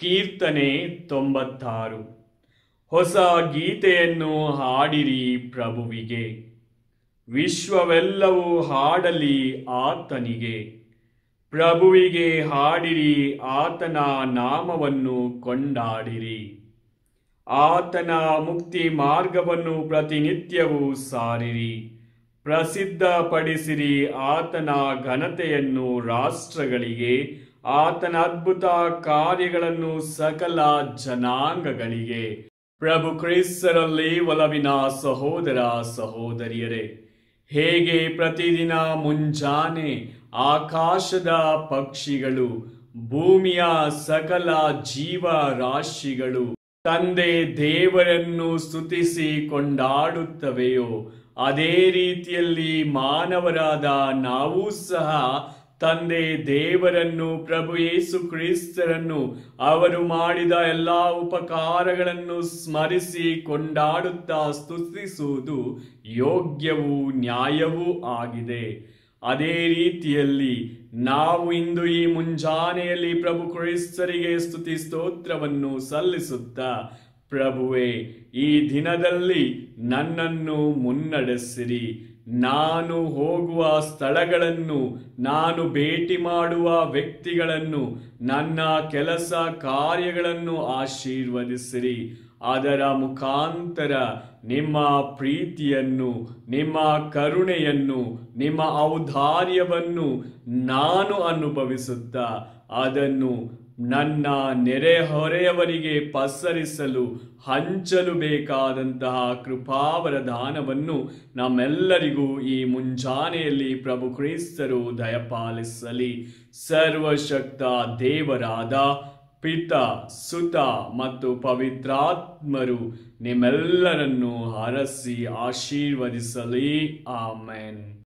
ಕೀರ್ತನೆ 96. ಹೊಸ ಗೀತೆಯನ್ನು ಹಾಡಿರಿ ಪ್ರಭುವಿಗೆ, ವಿಶ್ವವೆಲ್ಲವೂ ಹಾಡಲಿ ಆತನಿಗೆ. ಪ್ರಭುವಿಗೆ ಹಾಡಿರಿ, ಆತನ ನಾಮವನ್ನು ಕೊಂಡಾಡಿರಿ. ಆತನ ಮುಕ್ತಿ ಮಾರ್ಗವನ್ನು ಪ್ರತಿನಿತ್ಯವೂ ಸಾರಿರಿ. ಪ್ರಸಿದ್ಧಪಡಿಸಿರಿ ಆತನ ಘನತೆಯನ್ನು ರಾಷ್ಟ್ರಗಳಿಗೆ, ಆತನ ಅದ್ಭುತ ಕಾರ್ಯಗಳನ್ನು ಸಕಲ ಜನಾಂಗಗಳಿಗೆ. ಪ್ರಭು ಕ್ರಿಸ್ತರಲ್ಲಿ ಒಲವಿನ ಸಹೋದರ ಸಹೋದರಿಯರೇ, ಹೇಗೆ ಪ್ರತಿದಿನ ಮುಂಜಾನೆ ಆಕಾಶದ ಪಕ್ಷಿಗಳು, ಭೂಮಿಯ ಸಕಲ ಜೀವರಾಶಿಗಳು ತಂದೆ ದೇವರನ್ನು ಸ್ತುತಿಸಿ ಕೊಂಡಾಡುತ್ತವೆಯೋ, ಅದೇ ರೀತಿಯಲ್ಲಿ ಮಾನವರಾದ ನಾವು ಸಹ ತಂದೆ ದೇವರನ್ನು, ಪ್ರಭು ಯೇಸು ಕ್ರಿಸ್ತರನ್ನು, ಅವರು ಮಾಡಿದ ಎಲ್ಲ ಉಪಕಾರಗಳನ್ನು ಸ್ಮರಿಸಿ ಕೊಂಡಾಡುತ್ತಾ ಸ್ತುತಿಸುವುದು ಯೋಗ್ಯವೂ ನ್ಯಾಯವೂ ಆಗಿದೆ. ಅದೇ ರೀತಿಯಲ್ಲಿ ನಾವು ಇಂದು ಈ ಮುಂಜಾನೆಯಲ್ಲಿ ಪ್ರಭು ಕ್ರಿಸ್ತರಿಗೆ ಸ್ತುತಿ ಸ್ತೋತ್ರವನ್ನು ಸಲ್ಲಿಸುತ್ತಾ, ಪ್ರಭುವೇ, ಈ ದಿನದಲ್ಲಿ ನನ್ನನ್ನು ಮುನ್ನಡೆಸಿರಿ. ನಾನು ಹೋಗುವ ಸ್ಥಳಗಳನ್ನು, ನಾನು ಭೇಟಿ ಮಾಡುವ ವ್ಯಕ್ತಿಗಳನ್ನು, ನನ್ನ ಕೆಲಸ ಕಾರ್ಯಗಳನ್ನು ಆಶೀರ್ವದಿಸಿರಿ. ಅದರ ಮುಖಾಂತರ ನಿಮ್ಮ ಪ್ರೀತಿಯನ್ನು, ನಿಮ್ಮ ಕರುಣೆಯನ್ನು, ನಿಮ್ಮ ಔದಾರ್ಯವನ್ನು ನಾನು ಅನುಭವಿಸುತ್ತಾ ಅದನ್ನು ನನ್ನ ನೆರೆಹೊರೆಯವರಿಗೆ ಪಸರಿಸಲು, ಹಂಚಲು ಬೇಕಾದಂತಹ ಕೃಪಾವರದಾನವನ್ನು ನಮ್ಮೆಲ್ಲರಿಗೂ ಈ ಮುಂಜಾನೆಯಲ್ಲಿ ಪ್ರಭು ಕ್ರಿಸ್ತರು ದಯಪಾಲಿಸಲಿ. ಸರ್ವಶಕ್ತ ದೇವರಾದ ಪಿತ, ಸುತ ಮತ್ತು ಪವಿತ್ರಾತ್ಮರು ನಿಮ್ಮೆಲ್ಲರನ್ನು ಹರಸಿ ಆಶೀರ್ವದಿಸಲಿ. ಆಮೆನ್.